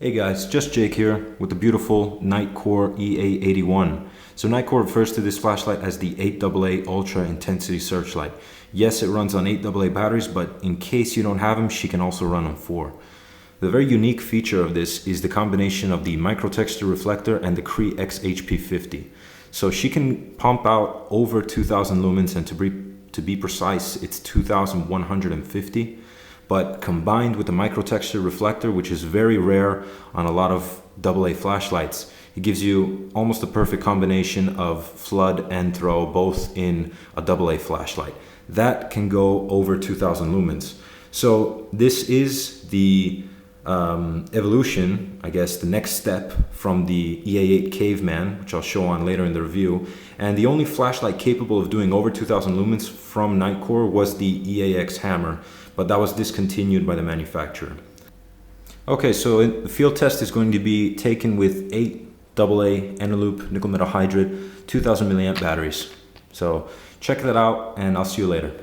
Hey guys, just Jake here with the beautiful Nitecore EA81. So Nitecore refers to this flashlight as the 8AA Ultra Intensity Searchlight. Yes, it runs on 8AA batteries, but in case you don't have them, she can also run on 4. The very unique feature of this is the combination of the microtexture reflector and the Cree XHP50. So she can pump out over 2000 lumens, and to be precise, it's 2150. But combined with the microtexture reflector, which is very rare on a lot of AA flashlights, it gives you almost a perfect combination of flood and throw, both in a AA flashlight. That can go over 2000 lumens. So this is the evolution, I guess, the next step from the EA8 Caveman, which I'll show on later in the review. And the only flashlight capable of doing over 2000 lumens from Nitecore was the EAX Hammer, but that was discontinued by the manufacturer. Okay, so the field test is going to be taken with 8 AA Eneloop nickel metal hydride 2000 milliamp batteries. So check that out and I'll see you later.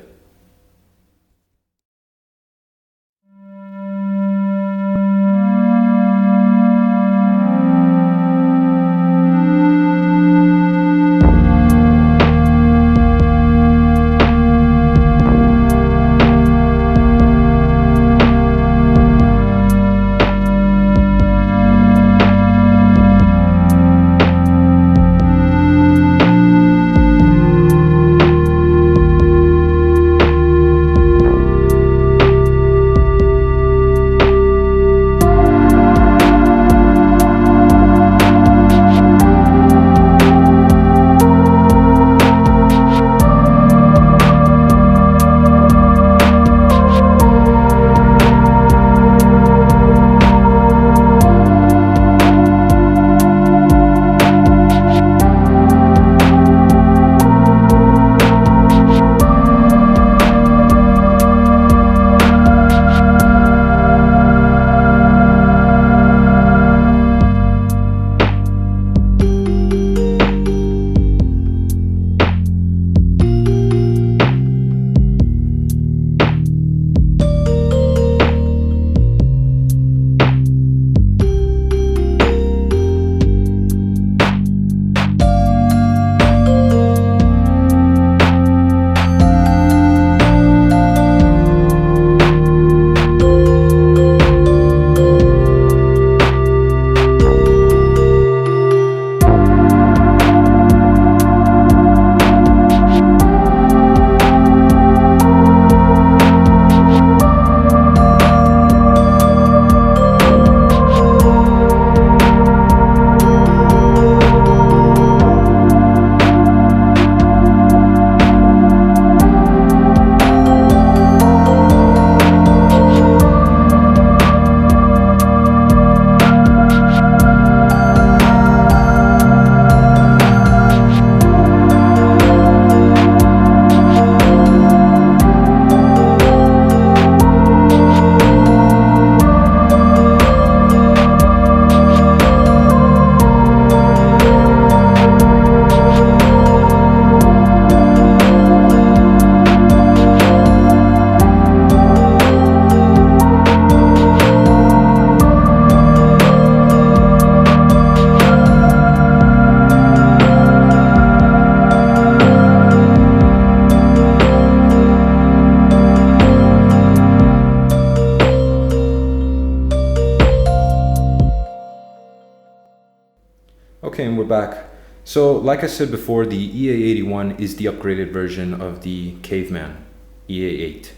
Okay, and we're back. So like I said before, the EA81 is the upgraded version of the Caveman EA8.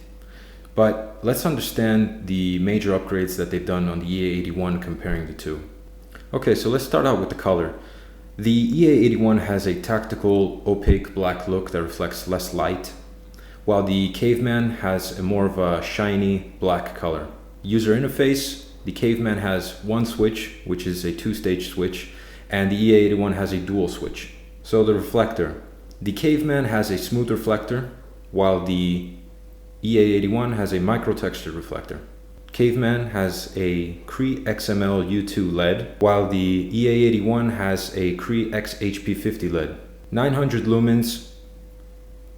But let's understand the major upgrades that they've done on the EA81 comparing the two. Okay, so let's start out with the color. The EA81 has a tactical opaque black look that reflects less light, while the Caveman has a more of a shiny black color. User interface, the Caveman has one switch, which is a 2-stage switch, and the EA81 has a dual switch. So the reflector. The Caveman has a smooth reflector, while the EA81 has a microtexture reflector. Caveman has a Cree XML-U2 LED, while the EA81 has a Cree XHP50 LED. 900 lumens,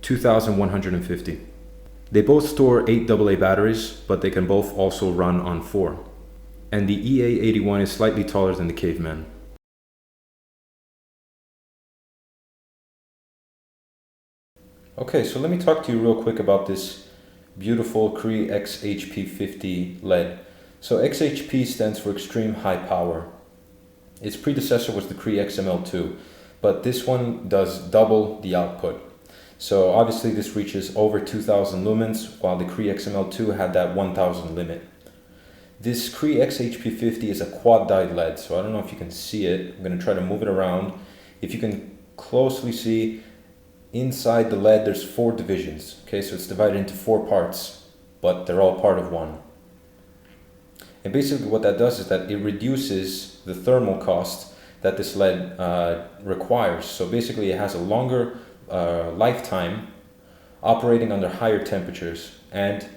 2150. They both store 8 AA batteries, but they can both also run on 4. and the EA81 is slightly taller than the Caveman. Okay, so let me talk to you real quick about this beautiful Cree XHP50 LED. So XHP stands for Extreme High Power. Its predecessor was the Cree XML2, but this one does double the output. So obviously this reaches over 2000 lumens, while the Cree XML2 had that 1000 limit. This Cree XHP50 is a quad dyed LED, so I don't know if you can see it. I'm going to try to move it around. If you can closely see, inside the LED there's 4 divisions. Okay, so it's divided into 4 parts, but they're all part of one. And basically what that does is that it reduces the thermal cost that this LED requires. So basically it has a longer lifetime operating under higher temperatures, and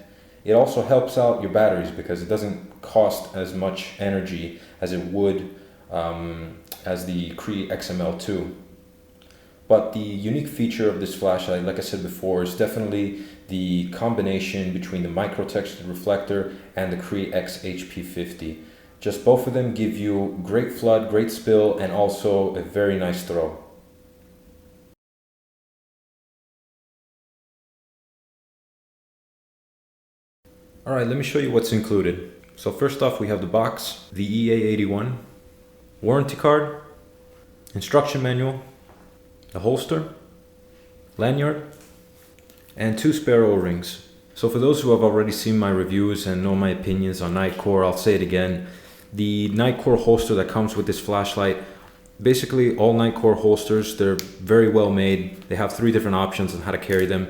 it also helps out your batteries because it doesn't cost as much energy as it would as the Cree XML2. But the unique feature of this flashlight, like I said before, is definitely the combination between the micro textured reflector and the Cree XHP50. Just both of them give you great flood, great spill, and also a very nice throw. Alright, let me show you what's included. So first off, we have the box, the EA81, warranty card, instruction manual, a holster, lanyard, and 2 spare O-rings. So for those who have already seen my reviews and know my opinions on Nitecore, I'll say it again. The Nitecore holster that comes with this flashlight, basically all Nitecore holsters, they're very well made. They have 3 different options on how to carry them.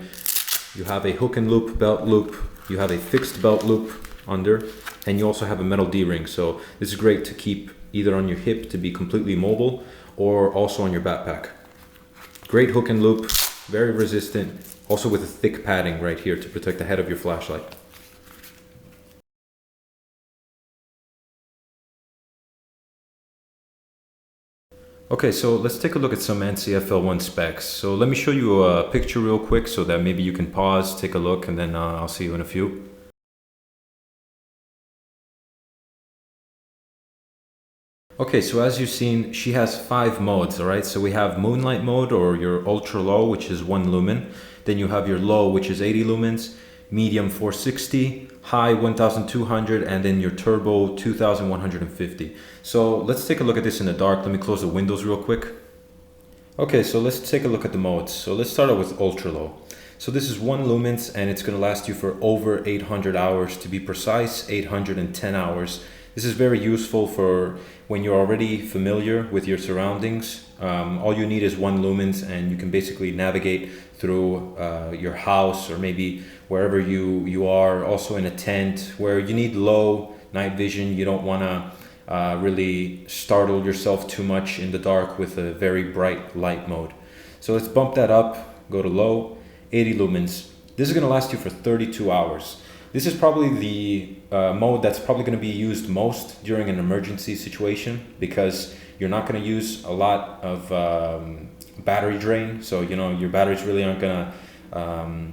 You have a hook and loop belt loop, you have a fixed belt loop under, and you also have a metal D-ring. So this is great to keep either on your hip to be completely mobile or also on your backpack. Great hook and loop, very resistant, also with a thick padding right here to protect the head of your flashlight. Okay, so let's take a look at some NCFL1 specs. So let me show you a picture real quick so that maybe you can pause, take a look, and then I'll see you in a few. Okay, so as you've seen, she has 5 modes, alright? So we have moonlight mode, or your ultra low, which is 1 lumen. Then you have your low, which is 80 lumens, medium 460, high 1200, and then your turbo 2150. So let's take a look at this in the dark. Let me close the windows real quick. Okay, so let's take a look at the modes. So let's start out with ultra low. So this is 1 lumens and it's going to last you for over 800 hours. To be precise, 810 hours. This is very useful for when you're already familiar with your surroundings. All you need is 1 lumens and you can basically navigate through your house or maybe wherever you are, also in a tent where you need low night vision. You don't want to really startle yourself too much in the dark with a very bright light mode. So let's bump that up, go to low, 80 lumens. This is going to last you for 32 hours. This is probably the mode that's probably going to be used most during an emergency situation because you're not going to use a lot of battery drain. So, you know, your batteries really aren't going to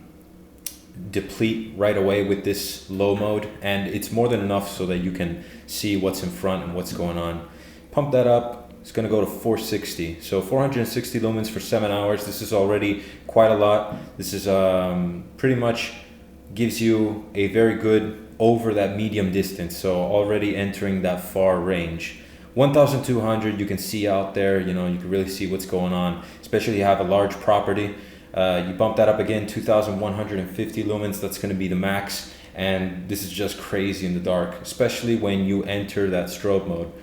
deplete right away with this low mode, and it's more than enough so that you can see what's in front and what's going on. Pump that up, it's going to go to 460. So 460 lumens for 7 hours. This is already quite a lot. This is pretty much gives you a very good over that medium distance, so already entering that far range. 1200 you can see out there, you know, you can really see what's going on, especially if you have a large property. You bump that up again, 2150 lumens, that's going to be the max, and this is just crazy in the dark, especially when you enter that strobe mode.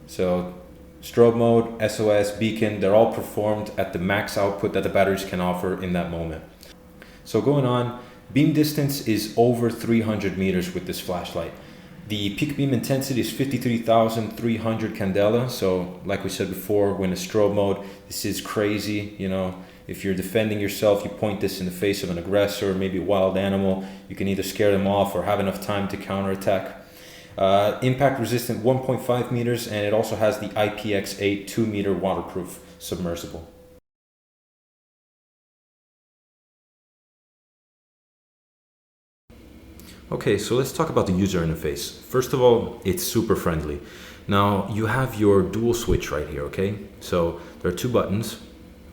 So strobe mode, SOS, beacon, they're all performed at the max output that the batteries can offer in that moment. So going on, beam distance is over 300 meters with this flashlight. The peak beam intensity is 53,300 candela. So like we said before, when in strobe mode, this is crazy. You know, if you're defending yourself, you point this in the face of an aggressor, maybe a wild animal, you can either scare them off or have enough time to counterattack. Impact resistant 1.5 meters, and it also has the IPX8 2-meter waterproof submersible. Okay, so let's talk about the user interface. First of all, it's super friendly. Now you have your dual switch right here, okay? So there are two buttons.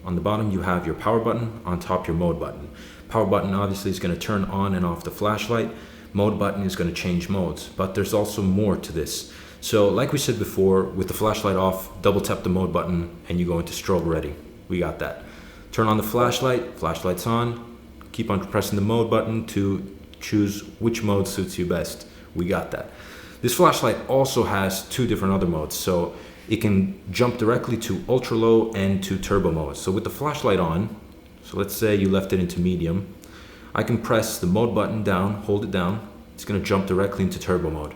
On the bottom you have your power button, on top your mode button. Power button obviously is going to turn on and off the flashlight. Mode button is going to change modes, but there's also more to this. So like we said before, with the flashlight off, double tap the mode button and you go into strobe ready. We got that. Turn on the flashlight, flashlight's on. Keep on pressing the mode button to choose which mode suits you best. We got that. This flashlight also has two different other modes, so it can jump directly to ultra low and to turbo mode. So with the flashlight on, so let's say you left it into medium, I can press the mode button down, hold it down, it's going to jump directly into turbo mode.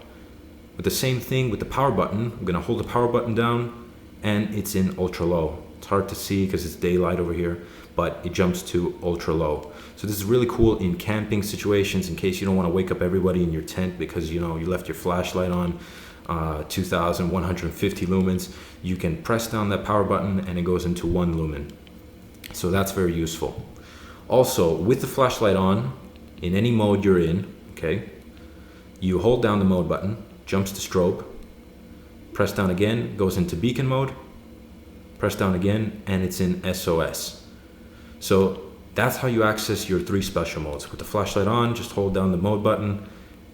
With the same thing with the power button, I'm going to hold the power button down and it's in ultra low. It's hard to see because it's daylight over here, but it jumps to ultra low. So this is really cool in camping situations, in case you don't want to wake up everybody in your tent because you left your flashlight on 2150 lumens. You can press down that power button and it goes into 1 lumen. So that's very useful. Also, with the flashlight on, in any mode you're in, okay, you hold down the mode button, jumps to strobe, press down again, goes into beacon mode, press down again, and it's in SOS. So that's how you access your 3 special modes. With the flashlight on, just hold down the mode button,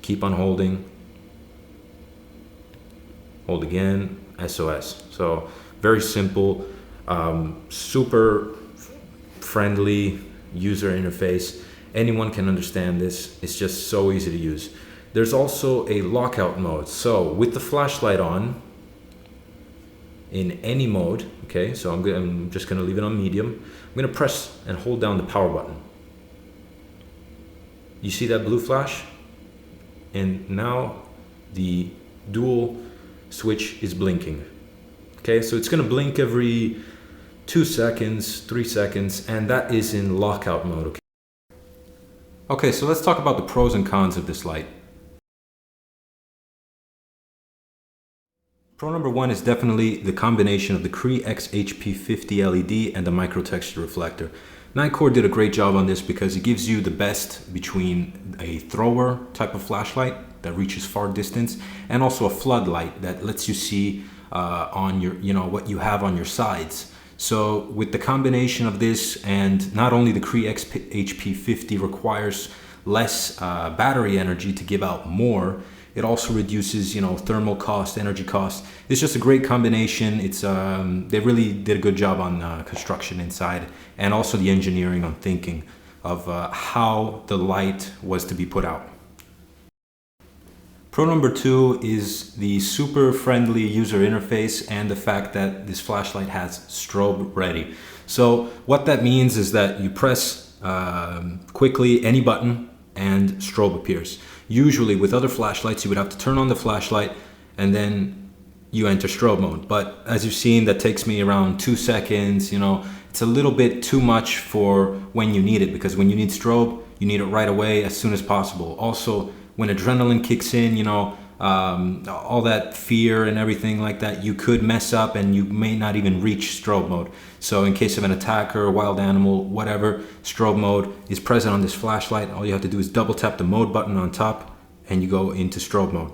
keep on holding, hold again, SOS. So very simple, super friendly user interface. Anyone can understand this. It's just so easy to use. There's also a lockout mode. So with the flashlight on, in any mode, okay, so I'm just gonna leave it on medium. I'm gonna press and hold down the power button. You see that blue flash? And now the dual switch is blinking. Okay, so it's gonna blink every 2 seconds, 3 seconds, and that is in lockout mode, okay? Okay, so let's talk about the pros and cons of this light. Pro number 1 is definitely the combination of the Cree XHP50 LED and the micro texture reflector. Nitecore did a great job on this because it gives you the best between a thrower type of flashlight that reaches far distance and also a floodlight that lets you see on your, what you have on your sides. So with the combination of this, and not only the Cree XHP50 requires less battery energy to give out more, it also reduces, thermal cost, energy cost. It's just a great combination. It's they really did a good job on construction inside, and also the engineering on thinking of how the light was to be put out. Pro number 2 is the super friendly user interface and the fact that this flashlight has strobe ready. So what that means is that you press quickly any button and strobe appears. Usually with other flashlights, you would have to turn on the flashlight and then you enter strobe mode. But as you've seen, that takes me around 2 seconds. It's a little bit too much for when you need it, because when you need strobe, you need it right away, as soon as possible. Also, when adrenaline kicks in, all that fear and everything like that, you could mess up and you may not even reach strobe mode. So in case of an attacker, a wild animal, whatever, strobe mode is present on this flashlight. All you have to do is double tap the mode button on top and you go into strobe mode.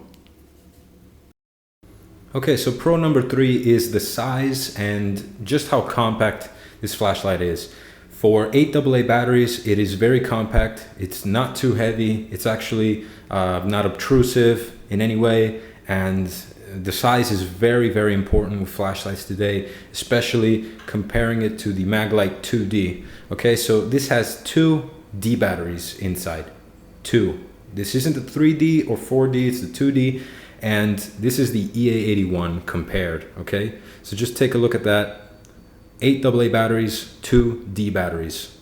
Okay, so pro number 3 is the size and just how compact this flashlight is. For 8 AA batteries, it is very compact. It's not too heavy. It's actually not obtrusive in any way. And the size is very, very important with flashlights today, especially comparing it to the Maglite 2D. Okay, so this has 2 D batteries inside. 2. This isn't the 3D or 4D, it's the 2D. And this is the EA81 compared, okay? So just take a look at that. 8 AA batteries, 2 D batteries.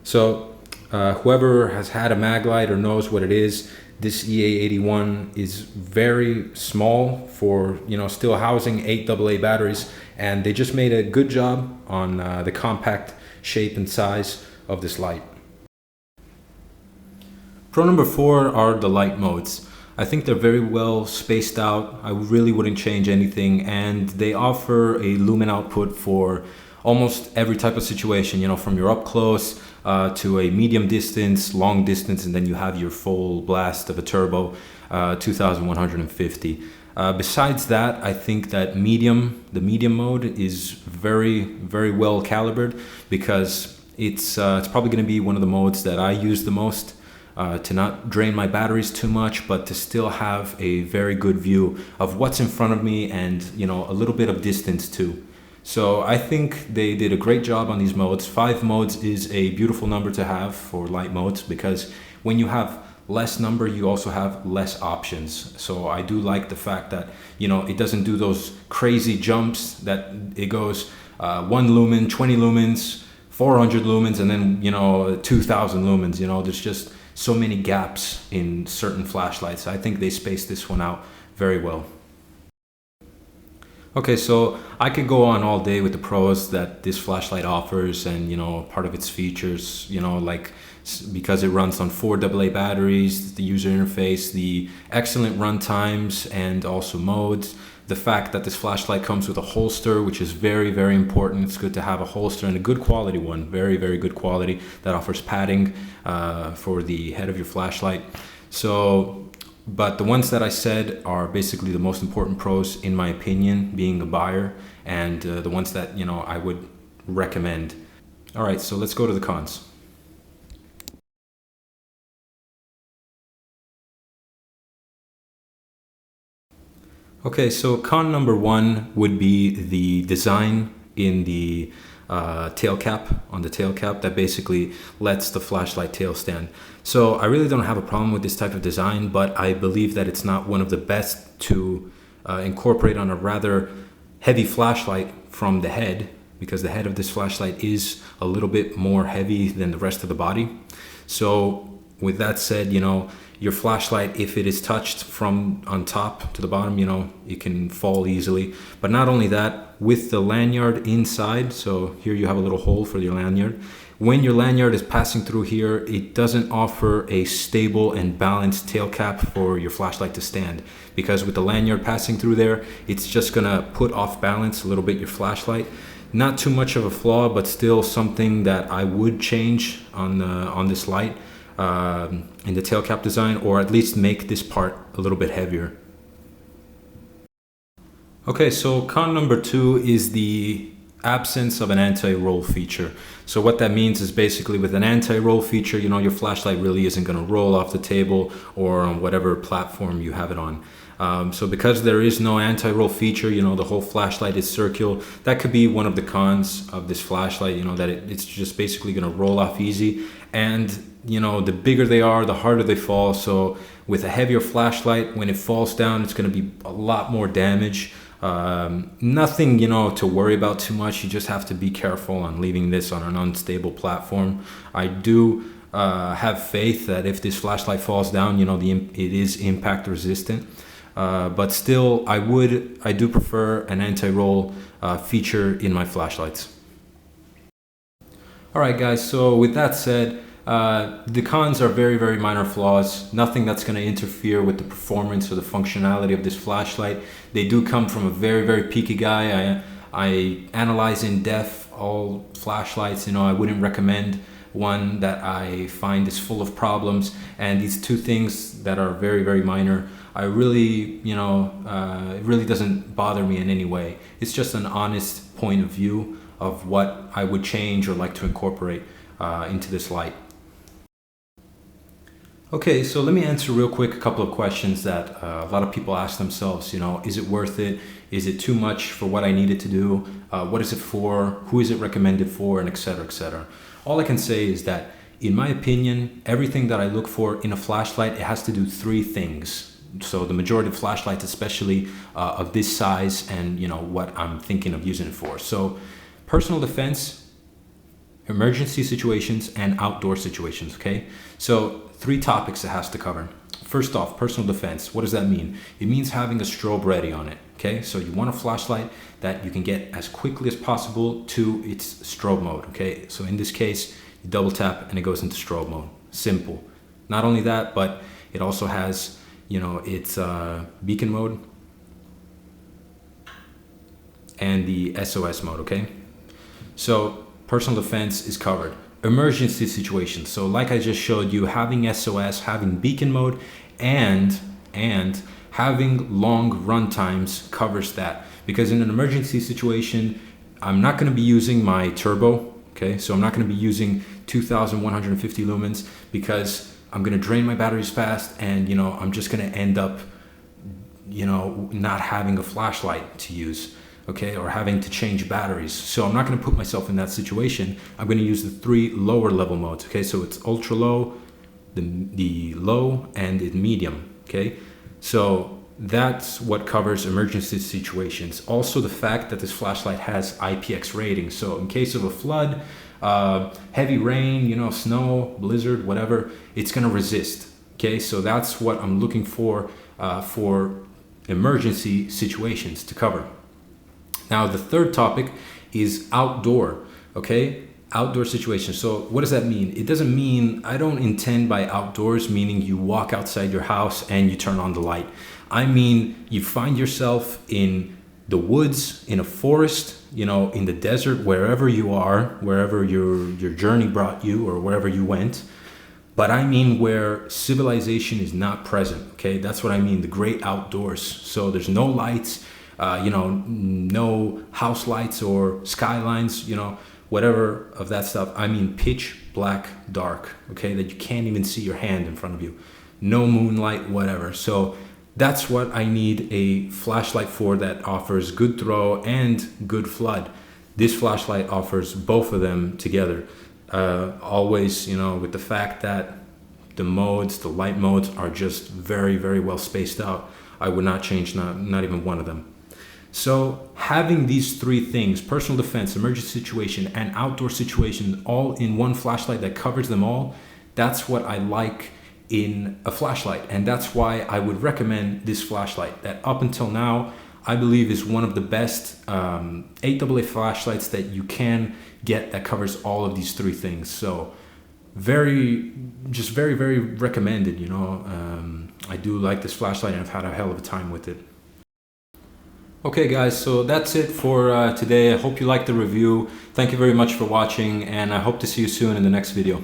So whoever has had a Maglite or knows what it is, this EA81 is very small for, still housing 8 AA batteries, and they just made a good job on the compact shape and size of this light. Pro number 4 are the light modes. I think they're very well spaced out. I really wouldn't change anything, and they offer a lumen output for almost every type of situation, from your up close, to a medium distance, long distance, and then you have your full blast of a turbo, 2150. Besides that, I think that the medium mode is very, very well calibrated, because it's probably going to be one of the modes that I use the most, to not drain my batteries too much, but to still have a very good view of what's in front of me, and a little bit of distance too. So I think they did a great job on these modes. 5 modes is a beautiful number to have for light modes, because when you have less number, you also have less options. So I do like the fact that it doesn't do those crazy jumps that it goes 1 lumen, 20 lumens, 400 lumens, and then 2000 lumens. There's just so many gaps in certain flashlights. I think they spaced this one out very well. Okay, so I could go on all day with the pros that this flashlight offers, and part of its features, like because it runs on 4 AA batteries, the user interface, the excellent run times, and also modes. The fact that this flashlight comes with a holster, which is very, very important. It's good to have a holster, and a good quality one, very, very good quality, that offers padding for the head of your flashlight. But the ones that I said are basically the most important pros, in my opinion, being a buyer, and the ones that I would recommend. All right, so let's go to the cons. Okay, so con number 1 would be the design in the tail cap, on the tail cap, that basically lets the flashlight tail stand. So I really don't have a problem with this type of design, but I believe that it's not one of the best to incorporate on a rather heavy flashlight from the head, because the head of this flashlight is a little bit more heavy than the rest of the body. So with that said, your flashlight, if it is touched from on top to the bottom, it can fall easily. But not only that, with the lanyard inside, so here you have a little hole for your lanyard. When your lanyard is passing through here, it doesn't offer a stable and balanced tail cap for your flashlight to stand, because with the lanyard passing through there, it's just gonna put off balance a little bit your flashlight. Not too much of a flaw, but still something that I would change on this light. In the tail cap design, or at least make this part a little bit heavier. Okay, so con number 2 is the absence of an anti-roll feature. So what that means is basically, with an anti-roll feature, your flashlight really isn't going to roll off the table or on whatever platform you have it on. So because there is no anti-roll feature, the whole flashlight is circular. That could be one of the cons of this flashlight, that it's just basically going to roll off easy. And the bigger they are, the harder they fall. So with a heavier flashlight, when it falls down, it's going to be a lot more damage. Nothing, to worry about too much. You just have to be careful on leaving this on an unstable platform. I do have faith that if this flashlight falls down, it is impact resistant. But still, I do prefer an anti-roll feature in my flashlights. All right, guys, so with that said, the cons are very, very minor flaws. Nothing that's going to interfere with the performance or the functionality of this flashlight. They do come from a very, very picky guy. I analyze in depth all flashlights. I wouldn't recommend one that I find is full of problems. And these 2 things that are very, very minor, I really, it really doesn't bother me in any way. It's just an honest point of view of what I would change or like to incorporate into this light. Okay, so let me answer real quick a couple of questions that a lot of people ask themselves. Is it worth it? Is it too much for what I need it to do? What is it for? Who is it recommended for? And etc., etc. All I can say is that, in my opinion, everything that I look for in a flashlight, it has to do 3 things. So the majority of flashlights, especially of this size, and what I'm thinking of using it for. So personal defense, emergency situations, and outdoor situations. Okay, so 3 topics it has to cover. First off, personal defense. What does that mean? It means having a strobe ready on it. Okay, so you want a flashlight that you can get as quickly as possible to its strobe mode. Okay, so in this case, you double tap and it goes into strobe mode. Simple. Not only that, but it also has its beacon mode and the SOS mode. Okay, so personal defense is covered. emergency situations. So like I just showed you, having SOS, having beacon mode, and having long run times covers that. Because in an emergency situation, I'm not going to be using my turbo. Okay, so I'm not going to be using 2150 lumens because I'm going to drain my batteries fast, and you know, I'm just going to end up, you know, not having a flashlight to use, okay, or having to change batteries. So I'm not going to put myself in that situation. I'm going to use the 3 lower level modes. Okay, so it's ultra low, the low, and the medium. Okay, so that's what covers emergency situations. Also, the fact that this flashlight has IPX rating. So in case of a flood, heavy rain, you know, snow, blizzard, whatever, it's going to resist. Okay, so that's what I'm looking for emergency situations to cover. Now, the third topic is outdoor. Okay, outdoor situations. So what does that mean? It doesn't mean, I don't intend by outdoors meaning you walk outside your house and you turn on the light. I mean, you find yourself in the woods, in a forest, you know, in the desert, wherever you are, wherever your journey brought you or wherever you went. But I mean where civilization is not present. Okay, that's what I mean, the great outdoors. So there's no lights, you know, no house lights or skylines, you know, whatever of that stuff. I mean pitch black dark, okay, that you can't even see your hand in front of you. No moonlight, whatever. So that's what I need a flashlight for, that offers good throw and good flood. This flashlight offers both of them together. Always, you know, with the fact that the modes, the light modes are just very, very well spaced out. I would not change not even one of them. So having these 3 things, personal defense, emergency situation, and outdoor situation, all in one flashlight that covers them all, that's what I like in a flashlight. And that's why I would recommend this flashlight that up until now, I believe is one of the best 8AA flashlights that you can get that covers all of these 3 things. So very, very recommended, you know. I do like this flashlight and I've had a hell of a time with it. Okay guys, so that's it for today. I hope you liked the review. Thank you very much for watching, and I hope to see you soon in the next video.